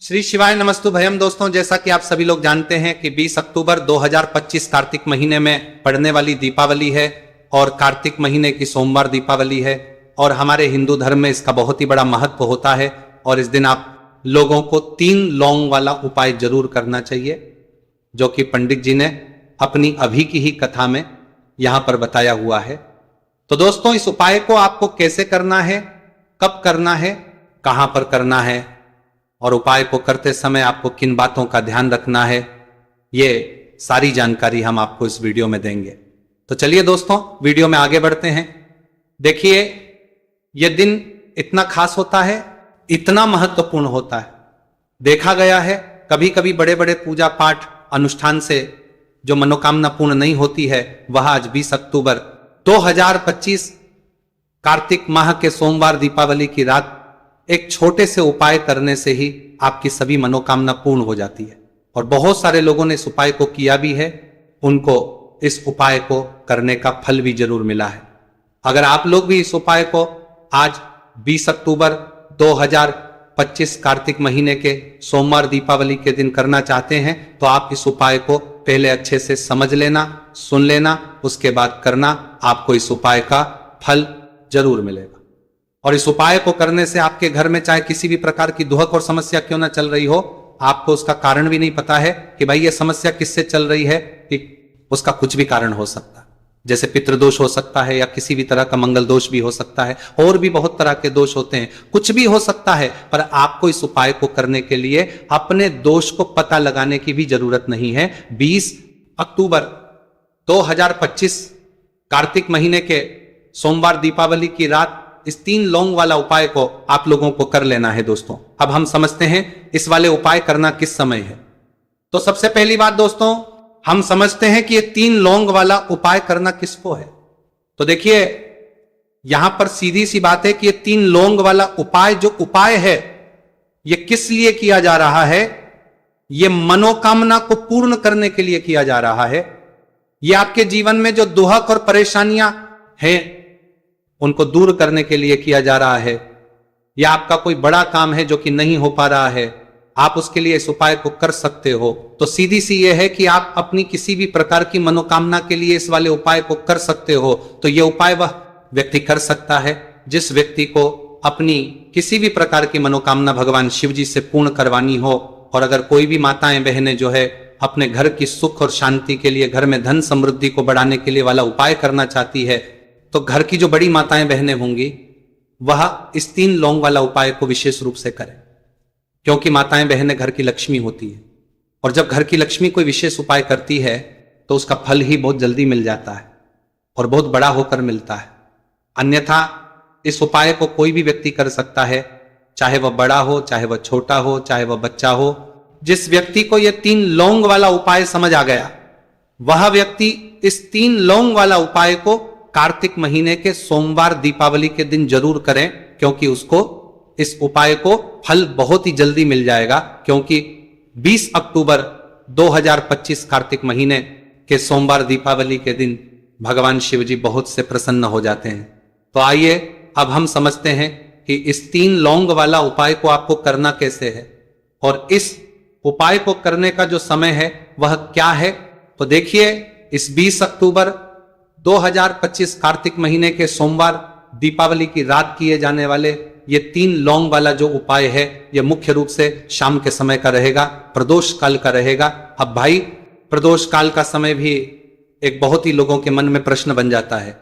श्री शिवाय नमस्तु भयम। दोस्तों, जैसा कि आप सभी लोग जानते हैं कि 20 अक्टूबर 2025 कार्तिक महीने में पड़ने वाली दीपावली है और कार्तिक महीने की सोमवार दीपावली है और हमारे हिंदू धर्म में इसका बहुत ही बड़ा महत्व होता है। और इस दिन आप लोगों को 3 लौंग वाला उपाय जरूर करना चाहिए, जो कि पंडित जी ने अपनी अभी की ही कथा में यहां पर बताया हुआ है। तो दोस्तों, इस उपाय को आपको कैसे करना है, कब करना है, कहां पर करना है और उपाय को करते समय आपको किन बातों का ध्यान रखना है, ये सारी जानकारी हम आपको इस वीडियो में देंगे। तो चलिए दोस्तों, वीडियो में आगे बढ़ते हैं। देखिए, यह दिन इतना खास होता है, इतना महत्वपूर्ण होता है। देखा गया है कभी कभी बड़े बड़े पूजा पाठ अनुष्ठान से जो मनोकामना पूर्ण नहीं होती है, वह आज 20 अक्टूबर 2025 कार्तिक माह के सोमवार दीपावली की रात एक छोटे से उपाय करने से ही आपकी सभी मनोकामना पूर्ण हो जाती है। और बहुत सारे लोगों ने इस उपाय को किया भी है, उनको इस उपाय को करने का फल भी जरूर मिला है। अगर आप लोग भी इस उपाय को आज 20 अक्टूबर 2025 कार्तिक महीने के सोमवार दीपावली के दिन करना चाहते हैं, तो आप इस उपाय को पहले अच्छे से समझ लेना, सुन लेना, उसके बाद करना। आपको इस उपाय का फल जरूर मिलेगा। और इस उपाय को करने से आपके घर में चाहे किसी भी प्रकार की दुहक और समस्या क्यों ना चल रही हो, आपको उसका कारण भी नहीं पता है कि भाई ये समस्या किससे चल रही है, कि उसका कुछ भी कारण हो सकता है। जैसे पितृदोष हो सकता है या किसी भी तरह का मंगल दोष भी हो सकता है, और भी बहुत तरह के दोष होते हैं, कुछ भी हो सकता है। पर आपको इस उपाय को करने के लिए अपने दोष को पता लगाने की भी जरूरत नहीं है। 20 अक्टूबर 2025 कार्तिक महीने के सोमवार दीपावली की रात इस 3 लौंग वाला उपाय को आप लोगों को कर लेना है। दोस्तों, अब हम समझते हैं इस वाले उपाय करना किस समय है। तो सबसे पहली बात दोस्तों, हम समझते हैं कि ये 3 लौंग वाला उपाय करना किसको है। तो देखिए, यहां पर सीधी सी बात है कि ये 3 लौंग वाला उपाय जो उपाय है, ये किस लिए किया जा रहा है। ये मनोकामना को पूर्ण करने के लिए किया जा रहा है। ये आपके जीवन में जो दुहक और परेशानियां हैं, उनको दूर करने के लिए किया जा रहा है। या आपका कोई बड़ा काम है जो कि नहीं हो पा रहा है, आप उसके लिए इस उपाय को कर सकते हो। तो सीधी सी यह है कि आप अपनी किसी भी प्रकार की मनोकामना के लिए इस वाले उपाय को कर सकते हो। तो यह उपाय वह व्यक्ति कर सकता है जिस व्यक्ति को अपनी किसी भी प्रकार की मनोकामना भगवान शिव जी से पूर्ण करवानी हो। और अगर कोई भी माताएं बहनें जो है अपने घर की सुख और शांति के लिए, घर में धन समृद्धि को बढ़ाने के लिए वाला उपाय करना चाहती है, तो घर की जो बड़ी माताएं बहनें होंगी वह इस 3 लौंग वाला उपाय को विशेष रूप से करें, क्योंकि माताएं बहनें घर की लक्ष्मी होती है। और जब घर की लक्ष्मी कोई विशेष उपाय करती है तो उसका फल ही बहुत जल्दी मिल जाता है और बहुत बड़ा होकर मिलता है। अन्यथा इस उपाय को कोई भी व्यक्ति कर सकता है, चाहे वह बड़ा हो, चाहे वह छोटा हो, चाहे वह बच्चा हो। जिस व्यक्ति को यह 3 लौंग वाला उपाय समझ आ गया, वह व्यक्ति इस 3 लौंग वाला उपाय को कार्तिक महीने के सोमवार दीपावली के दिन जरूर करें, क्योंकि उसको इस उपाय को फल बहुत ही जल्दी मिल जाएगा। क्योंकि 20 अक्टूबर 2025 कार्तिक महीने के सोमवार दीपावली के दिन भगवान शिव जी बहुत से प्रसन्न हो जाते हैं। तो आइए अब हम समझते हैं कि इस 3 लौंग वाला उपाय को आपको करना कैसे है और इस उपाय को करने का जो समय है वह क्या है। तो देखिए, इस 20 अक्टूबर 2025 कार्तिक महीने के सोमवार दीपावली की रात किए जाने वाले ये 3 लौंग वाला जो उपाय है, ये मुख्य रूप से शाम के समय का रहेगा, प्रदोष काल का रहेगा। अब भाई, प्रदोष काल का समय भी एक बहुत ही लोगों के मन में प्रश्न बन जाता है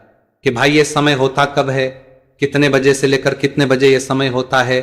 कि भाई ये समय होता कब है, कितने बजे से लेकर कितने बजे ये समय होता है,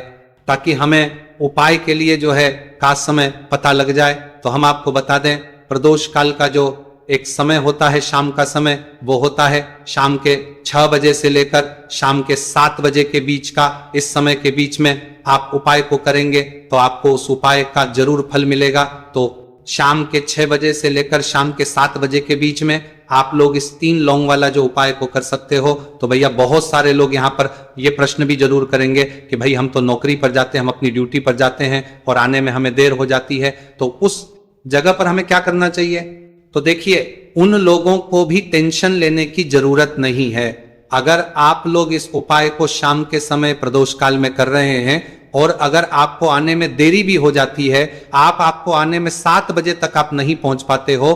ताकि हमें उपाय के लिए जो है खास समय पता लग जाए। तो हम आपको बता दें, प्रदोष काल का जो एक समय होता है, शाम का समय, वो होता है शाम के 6 बजे से लेकर शाम के 7 बजे के बीच का। इस समय के बीच में आप उपाय को करेंगे तो आपको उस उपाय का जरूर फल मिलेगा। तो शाम के 6 बजे से लेकर शाम के 7 बजे के बीच में आप लोग इस 3 लौंग वाला जो उपाय को कर सकते हो। तो भैया, बहुत सारे लोग यहाँ पर ये प्रश्न भी जरूर करेंगे कि भाई हम तो नौकरी पर जाते हैं, हम अपनी ड्यूटी पर जाते हैं और आने में हमें देर हो जाती है, तो उस जगह पर हमें क्या करना चाहिए। तो देखिए, उन लोगों को भी टेंशन लेने की जरूरत नहीं है। अगर आप लोग इस उपाय को शाम के समय प्रदोष काल में कर रहे हैं और अगर आपको आने में देरी भी हो जाती है, आपको आने में 7 बजे तक आप नहीं पहुंच पाते हो,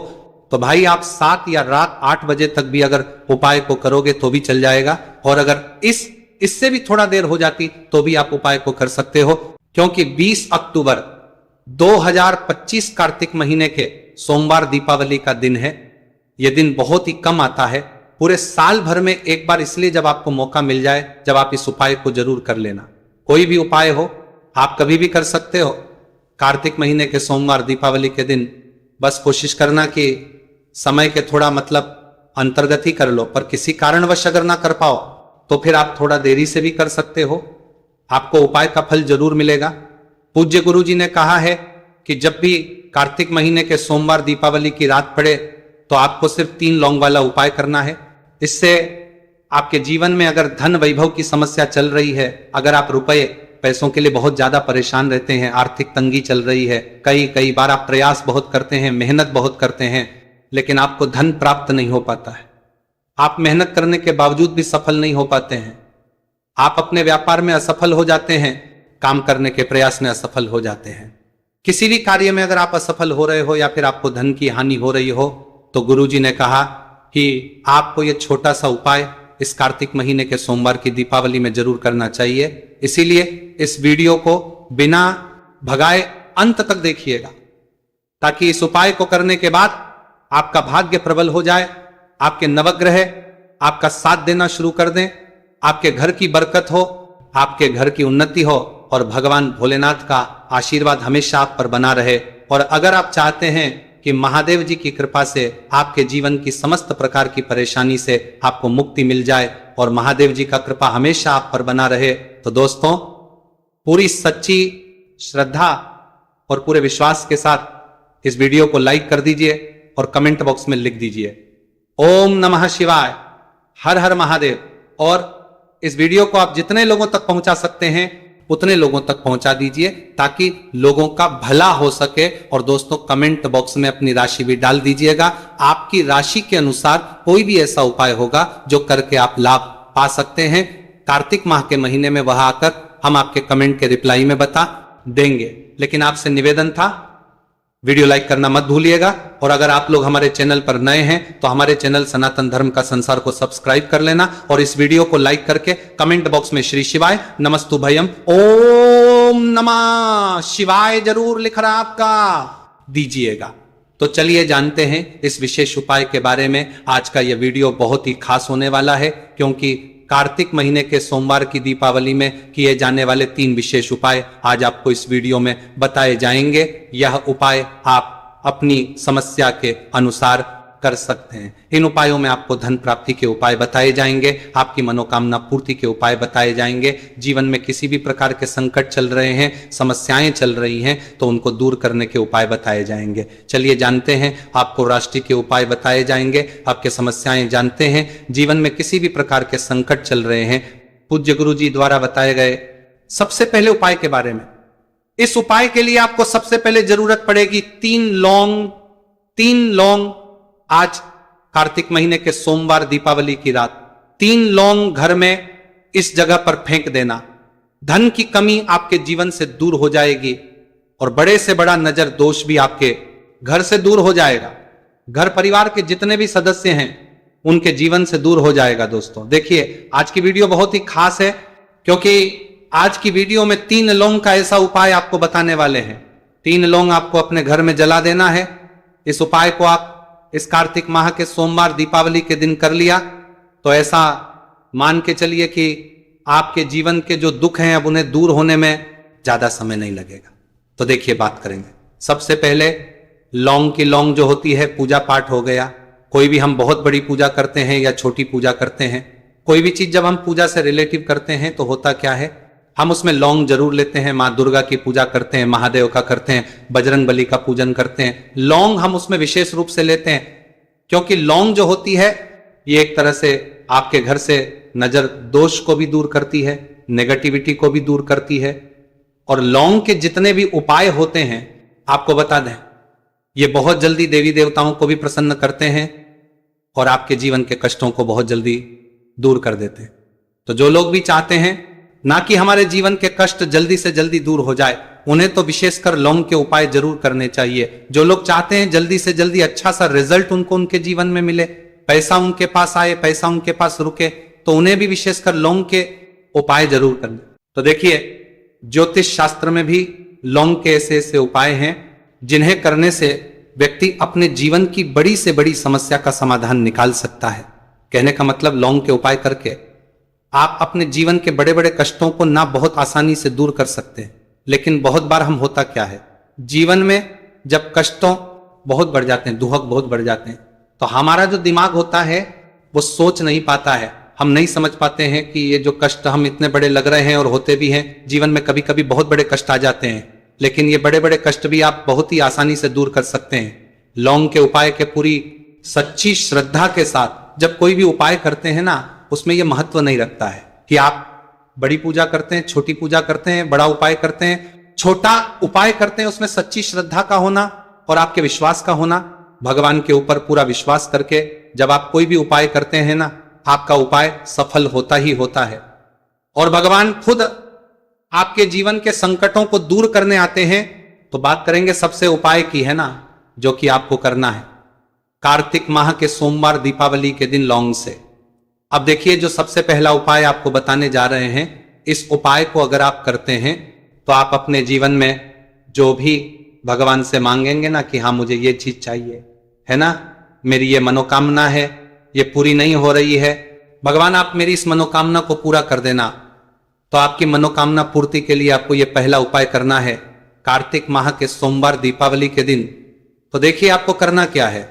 तो भाई आप 7 या रात 8 बजे तक भी अगर उपाय को करोगे तो भी चल जाएगा। और अगर इससे भी थोड़ा देर हो जाती तो भी आप उपाय को कर सकते हो, क्योंकि 20 अक्टूबर 2025 कार्तिक महीने के सोमवार दीपावली का दिन है। यह दिन बहुत ही कम आता है, पूरे साल भर में एक बार, इसलिए जब आपको मौका मिल जाए जब आप इस उपाय को जरूर कर लेना। कोई भी उपाय हो आप कभी भी कर सकते हो। कार्तिक महीने के सोमवार दीपावली के दिन बस कोशिश करना कि समय के थोड़ा अंतर्गत ही कर लो, पर किसी कारणवश अगर ना कर पाओ तो फिर आप थोड़ा देरी से भी कर सकते हो, आपको उपाय का फल जरूर मिलेगा। पूज्य गुरु जी ने कहा है कि जब भी कार्तिक महीने के सोमवार दीपावली की रात पड़े तो आपको सिर्फ 3 लौंग वाला उपाय करना है। इससे आपके जीवन में अगर धन वैभव की समस्या चल रही है, अगर आप पैसों के लिए बहुत ज्यादा परेशान रहते हैं, आर्थिक तंगी चल रही है, कई बार आप प्रयास बहुत करते हैं, मेहनत बहुत करते हैं, लेकिन आपको धन प्राप्त नहीं हो पाता है, आप मेहनत करने के बावजूद भी सफल नहीं हो पाते हैं, आप अपने व्यापार में असफल हो जाते हैं, काम करने के प्रयास में असफल हो जाते हैं, किसी भी कार्य में अगर आप असफल हो रहे हो या फिर आपको धन की हानि हो रही हो, तो गुरुजी ने कहा कि आपको यह छोटा सा उपाय इस कार्तिक महीने के सोमवार की दीपावली में जरूर करना चाहिए। इसीलिए इस वीडियो को बिना भगाए अंत तक देखिएगा, ताकि इस उपाय को करने के बाद आपका भाग्य प्रबल हो जाए, आपके नवग्रह आपका साथ देना शुरू कर दें, आपके घर की बरकत हो, आपके घर की उन्नति हो और भगवान भोलेनाथ का आशीर्वाद हमेशा आप पर बना रहे। और अगर आप चाहते हैं कि महादेव जी की कृपा से आपके जीवन की समस्त प्रकार की परेशानी से आपको मुक्ति मिल जाए और महादेव जी का कृपा हमेशा आप पर बना रहे, तो दोस्तों पूरी सच्ची श्रद्धा और पूरे विश्वास के साथ इस वीडियो को लाइक कर दीजिए और कमेंट बॉक्स में लिख दीजिए ओम नमः शिवाय, हर हर महादेव। और इस वीडियो को आप जितने लोगों तक पहुंचा सकते हैं उतने लोगों तक पहुंचा दीजिए, ताकि लोगों का भला हो सके। और दोस्तों कमेंट बॉक्स में अपनी राशि भी डाल दीजिएगा, आपकी राशि के अनुसार कोई भी ऐसा उपाय होगा जो करके आप लाभ पा सकते हैं। कार्तिक माह के महीने में वह आकर हम आपके कमेंट के रिप्लाई में बता देंगे। लेकिन आपसे निवेदन था, वीडियो लाइक करना मत भूलिएगा। और अगर आप लोग हमारे चैनल पर नए हैं तो हमारे चैनल सनातन धर्म का संसार को सब्सक्राइब कर लेना और इस वीडियो को लाइक करके कमेंट बॉक्स में श्री शिवाय नमस्तु भयम ओम नमः शिवाय जरूर लिख रहा आपका दीजिएगा। तो चलिए जानते हैं इस विशेष उपाय के बारे में। आज का यह वीडियो बहुत ही खास होने वाला है, क्योंकि कार्तिक महीने के सोमवार की दीपावली में किए जाने वाले 3 विशेष उपाय आज आपको इस वीडियो में बताए जाएंगे। यह उपाय आप अपनी समस्या के अनुसार कर सकते हैं। इन उपायों में आपको धन प्राप्ति के उपाय बताए जाएंगे, आपकी मनोकामना पूर्ति के उपाय बताए जाएंगे। जीवन में किसी भी प्रकार के संकट चल रहे हैं, समस्याएं चल रही हैं, तो उनको दूर करने के उपाय बताए जाएंगे। चलिए जानते हैं, आपको राष्ट्रीय के उपाय बताए जाएंगे, आपके समस्याएं जानते हैं। जीवन में किसी भी प्रकार के संकट चल रहे हैं, पूज्य गुरु जी द्वारा बताए गए सबसे पहले उपाय के बारे में। इस उपाय के लिए आपको सबसे पहले जरूरत पड़ेगी 3 लौंग। आज कार्तिक महीने के सोमवार दीपावली की रात 3 लौंग घर में इस जगह पर फेंक देना। धन की कमी आपके जीवन से दूर हो जाएगी और बड़े से बड़ा नजर दोष भी आपके घर से दूर हो जाएगा। घर परिवार के जितने भी सदस्य हैं उनके जीवन से दूर हो जाएगा। दोस्तों देखिए, आज की वीडियो बहुत ही खास है, क्योंकि आज की वीडियो में 3 लौंग का ऐसा उपाय आपको बताने वाले हैं। 3 लौंग आपको अपने घर में जला देना है। इस उपाय को आप इस कार्तिक माह के सोमवार दीपावली के दिन कर लिया तो ऐसा मान के चलिए कि आपके जीवन के जो दुख हैं अब उन्हें दूर होने में ज्यादा समय नहीं लगेगा। तो देखिए बात करेंगे। सबसे पहले लौंग की लौंग जो होती है, पूजा पाठ हो गया। कोई भी हम बहुत बड़ी पूजा करते हैं या छोटी पूजा करते हैं, कोई भी चीज जब हम पूजा से रिलेटिव करते हैं तो होता क्या है, हम उसमें लौंग जरूर लेते हैं। माँ दुर्गा की पूजा करते हैं, महादेव का करते हैं, बजरंग बली का पूजन करते हैं, लौंग हम उसमें विशेष रूप से लेते हैं, क्योंकि लौंग जो होती है ये एक तरह से आपके घर से नजर दोष को भी दूर करती है, नेगेटिविटी को भी दूर करती है। और लौंग के जितने भी उपाय होते हैं आपको बता दें, ये बहुत जल्दी देवी देवताओं को भी प्रसन्न करते हैं और आपके जीवन के कष्टों को बहुत जल्दी दूर कर देते हैं। तो जो लोग भी चाहते हैं ना कि हमारे जीवन के कष्ट जल्दी से जल्दी दूर हो जाए, उन्हें तो विशेषकर लौंग के उपाय जरूर करने चाहिए। जो लोग चाहते हैं जल्दी से जल्दी अच्छा सा रिजल्ट उनको उनके जीवन में मिले, पैसा उनके पास आए, पैसा उनके पास रुके, तो उन्हें भी विशेषकर लौंग के उपाय जरूर करने। तो देखिए, ज्योतिष शास्त्र में भी लौंग के ऐसे ऐसे उपाय हैं जिन्हें करने से व्यक्ति अपने जीवन की बड़ी से बड़ी समस्या का समाधान निकाल सकता है। कहने का मतलब, लौंग के उपाय करके आप अपने जीवन के बड़े बड़े कष्टों को ना बहुत आसानी से दूर कर सकते हैं। लेकिन बहुत बार हम होता क्या है, जीवन में जब कष्टों बहुत बढ़ जाते हैं, दुहक बहुत बढ़ जाते हैं, तो हमारा जो दिमाग होता है वो सोच नहीं पाता है। हम नहीं समझ पाते हैं कि ये जो कष्ट हम इतने बड़े लग रहे हैं और होते भी हैं, जीवन में कभी कभी बहुत बड़े कष्ट आ जाते हैं, लेकिन ये बड़े बड़े कष्ट भी आप बहुत ही आसानी से दूर कर सकते हैं लौंग के उपाय के पूरी सच्ची श्रद्धा के साथ। जब कोई भी उपाय करते हैं ना, उसमें यह महत्व नहीं रखता है कि आप बड़ी पूजा करते हैं, छोटी पूजा करते हैं, बड़ा उपाय करते हैं, छोटा उपाय करते हैं, उसमें सच्ची श्रद्धा का होना और आपके विश्वास का होना, भगवान के ऊपर पूरा विश्वास करके जब आप कोई भी उपाय करते हैं ना, आपका उपाय सफल होता ही होता है। और भगवान खुद आपके जीवन के संकटों को दूर करने आते हैं। तो बात करेंगे सबसे उपाय की, है ना, जो कि आपको करना है कार्तिक माह के सोमवार दीपावली के दिन लौंग से। अब देखिए, जो सबसे पहला उपाय आपको बताने जा रहे हैं, इस उपाय को अगर आप करते हैं तो आप अपने जीवन में जो भी भगवान से मांगेंगे ना कि हाँ मुझे ये चीज चाहिए, है ना, मेरी ये मनोकामना है, ये पूरी नहीं हो रही है, भगवान आप मेरी इस मनोकामना को पूरा कर देना। तो आपकी मनोकामना पूर्ति के लिए आपको ये पहला उपाय करना है कार्तिक माह के सोमवार दीपावली के दिन। तो देखिए, आपको करना क्या है,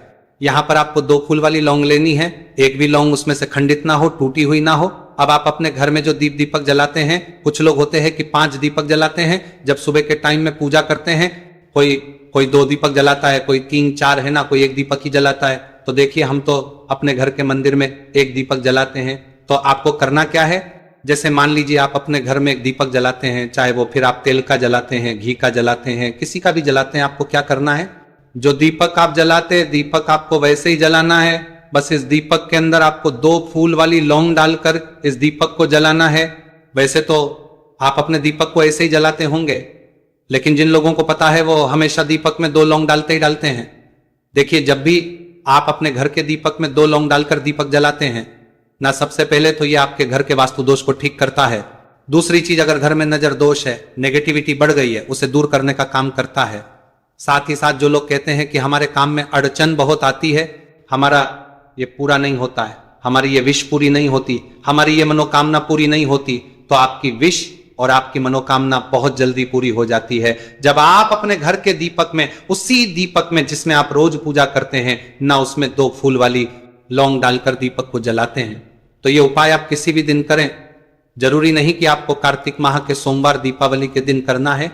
यहां पर आपको 2 फूल वाली लौंग लेनी है, एक भी लौंग उसमें से खंडित ना हो, टूटी हुई ना हो। अब आप अपने घर में जो दीपक जलाते हैं, कुछ लोग होते हैं कि 5 दीपक जलाते हैं जब सुबह के टाइम में पूजा करते हैं, कोई 2 दीपक जलाता है, कोई 3-4, है ना, कोई 1 दीपक ही जलाता है। तो देखिए, हम तो अपने घर के मंदिर में 1 दीपक जलाते हैं। तो आपको करना क्या है, जैसे मान लीजिए आप अपने घर में 1 दीपक जलाते हैं, चाहे वो फिर आप तेल का जलाते हैं, घी का जलाते हैं, किसी का भी जलाते हैं, आपको क्या करना है, जो दीपक आप जलाते हैं, दीपक आपको वैसे ही जलाना है। बस इस दीपक के अंदर आपको 2 फूल वाली लौंग डालकर इस दीपक को जलाना है। वैसे तो आप अपने दीपक को ऐसे ही जलाते होंगे, लेकिन जिन लोगों को पता है वो हमेशा दीपक में 2 लौंग डालते ही डालते हैं। देखिए, जब भी आप अपने घर के दीपक में 2 लौंग डालकर दीपक जलाते हैं ना, सबसे पहले तो ये आपके घर के वास्तु दोष को ठीक करता है। दूसरी चीज, अगर घर में नजर दोष है, नेगेटिविटी बढ़ गई है, उसे दूर करने का काम करता है। साथ ही साथ जो लोग कहते हैं कि हमारे काम में अड़चन बहुत आती है, हमारा ये पूरा नहीं होता है, हमारी ये विश पूरी नहीं होती, हमारी ये मनोकामना पूरी नहीं होती, तो आपकी विश और आपकी मनोकामना बहुत जल्दी पूरी हो जाती है जब आप अपने घर के दीपक में, उसी दीपक में जिसमें आप रोज पूजा करते हैं ना, उसमें 2 फूल वाली लौंग डालकर दीपक को जलाते हैं। तो ये उपाय आप किसी भी दिन करें, जरूरी नहीं कि आपको कार्तिक माह के सोमवार दीपावली के दिन करना है।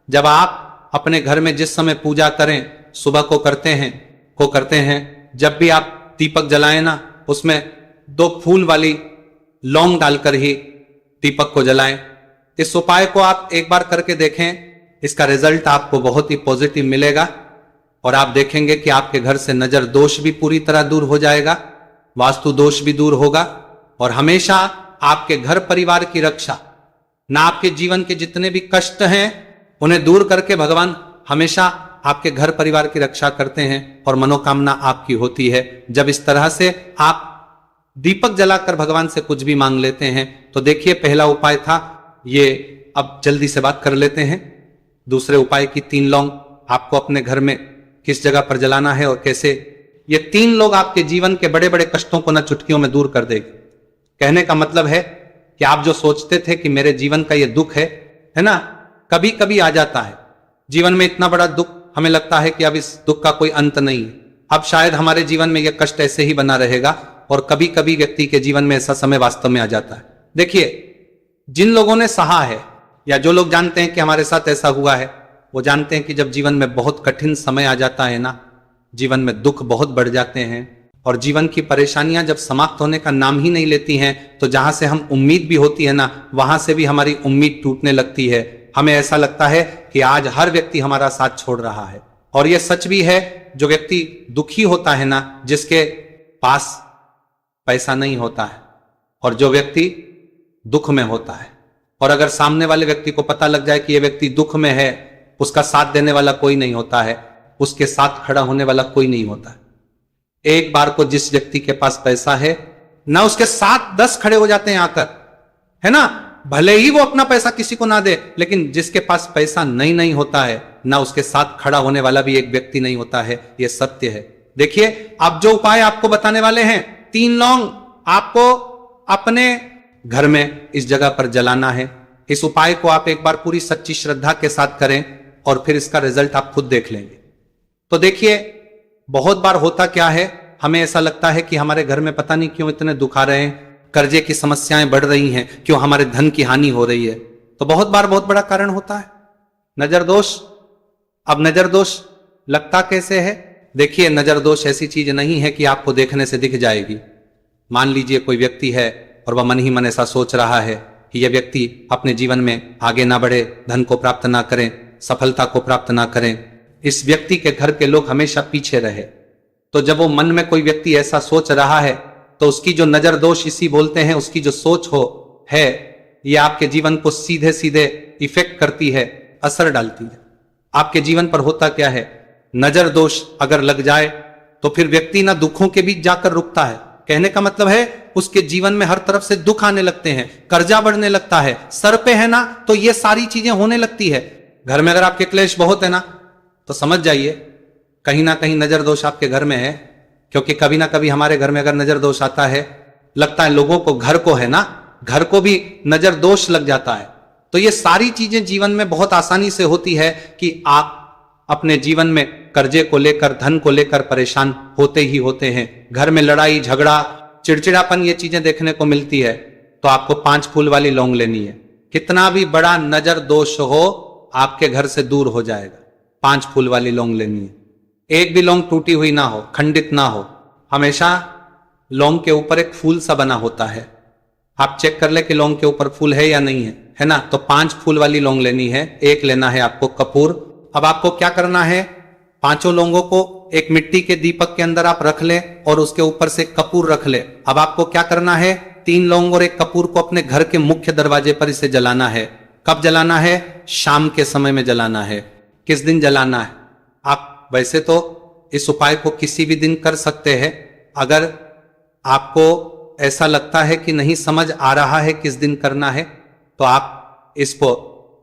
जब आप अपने घर में जिस समय पूजा करें, सुबह को करते हैं, जब भी आप दीपक जलाएं ना, उसमें 2 फूल वाली लौंग डालकर ही दीपक को जलाएं। इस उपाय को आप एक बार करके देखें, इसका रिजल्ट आपको बहुत ही पॉजिटिव मिलेगा और आप देखेंगे कि आपके घर से नजर दोष भी पूरी तरह दूर हो जाएगा, वास्तु दोष भी दूर होगा और हमेशा आपके घर परिवार की रक्षा, ना आपके जीवन के जितने भी कष्ट हैं उन्हें दूर करके भगवान हमेशा आपके घर परिवार की रक्षा करते हैं और मनोकामना आपकी होती है। जब इस तरह से आप दीपक जलाकर भगवान से कुछ भी मांग लेते हैं। तो देखिए, पहला उपाय था ये। अब जल्दी से बात कर लेते हैं दूसरे उपाय की। 3 लौंग आपको अपने घर में किस जगह पर जलाना है और कैसे। ये 3 लोग आपके जीवन के बड़े बड़े कष्टों को न चुटकियों में दूर कर देंगे। कहने का मतलब है कि आप जो सोचते थे कि मेरे जीवन का ये दुख है ना, कभी कभी आ जाता है जीवन में इतना बड़ा दुख, हमें लगता है कि अब इस दुख का कोई अंत नहीं है, अब शायद हमारे जीवन में यह कष्ट ऐसे ही बना रहेगा। और कभी कभी व्यक्ति के जीवन में ऐसा समय वास्तव में आ जाता है। देखिए, जिन लोगों ने सहा है या जो लोग जानते हैं कि हमारे साथ ऐसा हुआ है, वो जानते हैं कि जब जीवन में बहुत कठिन समय आ जाता है ना, जीवन में दुख बहुत बढ़ जाते हैं और जीवन की परेशानियां जब समाप्त होने का नाम ही नहीं लेती हैं, तो जहां से हम उम्मीद भी होती है ना, वहां से भी हमारी उम्मीद टूटने लगती है। हमें ऐसा लगता है कि आज हर व्यक्ति हमारा साथ छोड़ रहा है। और यह सच भी है, जो व्यक्ति दुखी होता है ना, जिसके पास पैसा नहीं होता है, और जो व्यक्ति दुख में होता है, और अगर सामने वाले व्यक्ति को पता लग जाए कि यह व्यक्ति दुख में है, उसका साथ देने वाला कोई नहीं होता है, उसके साथ खड़ा होने वाला कोई नहीं होता है। एक बार को जिस व्यक्ति के पास पैसा है ना, उसके साथ 10 खड़े हो जाते हैं आकर, है ना, भले ही वो अपना पैसा किसी को ना दे, लेकिन जिसके पास पैसा नहीं होता है ना, उसके साथ खड़ा होने वाला भी एक व्यक्ति नहीं होता है। यह सत्य है। देखिए, अब जो उपाय आपको बताने वाले हैं, 3 लौंग आपको अपने घर में इस जगह पर जलाना है। इस उपाय को आप एक बार पूरी सच्ची श्रद्धा के साथ करें और फिर इसका रिजल्ट आप खुद देख लेंगे। तो देखिए, बहुत बार होता क्या है, हमें ऐसा लगता है कि हमारे घर में पता नहीं क्यों इतने दुख आ रहे हैं, कर्जे की समस्याएं बढ़ रही हैं, क्यों हमारे धन की हानि हो रही है। तो बहुत बार बहुत बड़ा कारण होता है नजर दोष। अब नजर दोष लगता कैसे है? देखिए, नजर दोष ऐसी चीज नहीं है कि आपको देखने से दिख जाएगी। मान लीजिए कोई व्यक्ति है और वह मन ही मन ऐसा सोच रहा है कि यह व्यक्ति अपने जीवन में आगे ना बढ़े, धन को प्राप्त ना करें, सफलता को प्राप्त ना करें, इस व्यक्ति के घर के लोग हमेशा पीछे रहे। तो जब वो मन में कोई व्यक्ति ऐसा सोच रहा है, तो उसकी जो नजर दोष इसी बोलते हैं, उसकी जो सोच है, ये आपके जीवन को सीधे सीधे इफेक्ट करती है, असर डालती है। आपके जीवन पर होता क्या है, नजर दोष अगर लग जाए तो फिर व्यक्ति ना दुखों के बीच जाकर रुकता है। कहने का मतलब है, उसके जीवन में हर तरफ से दुख आने लगते हैं, कर्जा बढ़ने लगता है, सर पे है ना, तो ये सारी चीजें होने लगती है। घर में अगर आपके क्लेश बहुत है ना, तो समझ जाइए कहीं ना कहीं नजर दोष आपके घर में है। क्योंकि कभी ना कभी हमारे घर में अगर नजर दोष आता है, लगता है लोगों को, घर को है ना, घर को भी नजर दोष लग जाता है। तो ये सारी चीजें जीवन में बहुत आसानी से होती है कि आप अपने जीवन में कर्जे को लेकर, धन को लेकर परेशान होते ही होते हैं। घर में लड़ाई झगड़ा, चिड़चिड़ापन, ये चीजें देखने को मिलती है। तो आपको 5 फूल वाली लौंग लेनी है। कितना भी बड़ा नजर दोष हो, आपके घर से दूर हो जाएगा। 5 फूल वाली लौंग लेनी है। एक भी लौंग टूटी हुई ना हो, खंडित ना हो, हमेशा लौंग के ऊपर एक फूल सा बना होता है। आप चेक कर ले कि लौंग के ऊपर फूल है या नहीं है ना। तो 5 फूल वाली लौंग लेनी है। एक लेना है आपको कपूर। अब आपको क्या करना है, 5 लौंगों को एक मिट्टी के दीपक के अंदर आप रख ले और उसके ऊपर से कपूर रख ले। अब आपको क्या करना है, 3 लौंग और एक कपूर को अपने घर के मुख्य दरवाजे पर इसे जलाना है। कब जलाना है? शाम के समय में जलाना है। किस दिन जलाना है? आप वैसे तो इस उपाय को किसी भी दिन कर सकते हैं। अगर आपको ऐसा लगता है कि नहीं समझ आ रहा है किस दिन करना है, तो आप इसको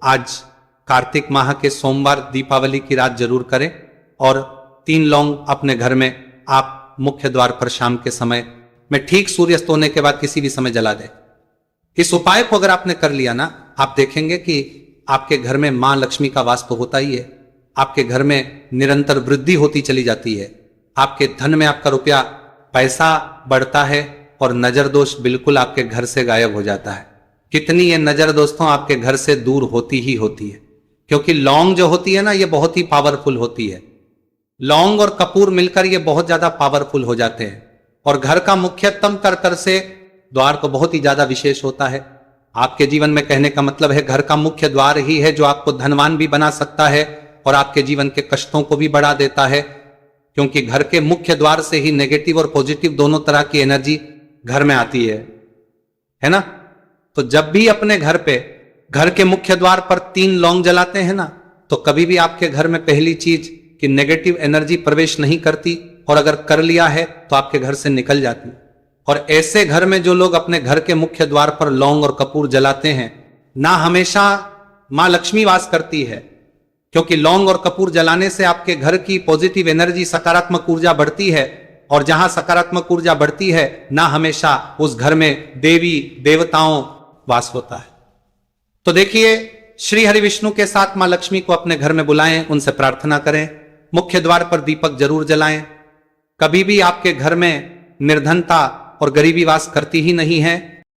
आज कार्तिक माह के सोमवार दीपावली की रात जरूर करें और 3 लौंग अपने घर में आप मुख्य द्वार पर शाम के समय में ठीक सूर्यास्त होने के बाद किसी भी समय जला दें। इस उपाय को अगर आपने कर लिया ना, आप देखेंगे कि आपके घर में मां लक्ष्मी का वास तो होता ही है। आपके घर में निरंतर वृद्धि होती चली जाती है। आपके धन में आपका रुपया पैसा बढ़ता है और नजर दोष बिल्कुल आपके घर से गायब हो जाता है। कितनी ये नजर दोस्तों आपके घर से दूर होती ही होती है। क्योंकि लौंग जो होती है ना, ये बहुत ही पावरफुल होती है। लौंग और कपूर मिलकर ये बहुत ज्यादा पावरफुल हो जाते हैं और घर का मुख्यतम कर से द्वार तो बहुत ही ज्यादा विशेष होता है। आपके जीवन में, कहने का मतलब है, घर का मुख्य द्वार ही है जो आपको धनवान भी बना सकता है और आपके जीवन के कष्टों को भी बढ़ा देता है। क्योंकि घर के मुख्य द्वार से ही नेगेटिव और पॉजिटिव दोनों तरह की एनर्जी घर में आती है ना। तो जब भी अपने घर पे, घर के मुख्य द्वार पर 3 लौंग जलाते हैं ना, तो कभी भी आपके घर में पहली चीज कि नेगेटिव एनर्जी प्रवेश नहीं करती, और अगर कर लिया है तो आपके घर से निकल जाती। और ऐसे घर में जो लोग अपने घर के मुख्य द्वार पर लौंग और कपूर जलाते हैं ना, हमेशा मां लक्ष्मी वास करती है। क्योंकि लौंग और कपूर जलाने से आपके घर की पॉजिटिव एनर्जी, सकारात्मक ऊर्जा बढ़ती है, और जहां सकारात्मक ऊर्जा बढ़ती है ना, हमेशा उस घर में देवी देवताओं वास होता है। तो देखिए, श्री हरि विष्णु के साथ मां लक्ष्मी को अपने घर में बुलाएं, उनसे प्रार्थना करें, मुख्य द्वार पर दीपक जरूर जलाएं। कभी भी आपके घर में निर्धनता और गरीबी वास करती ही नहीं है।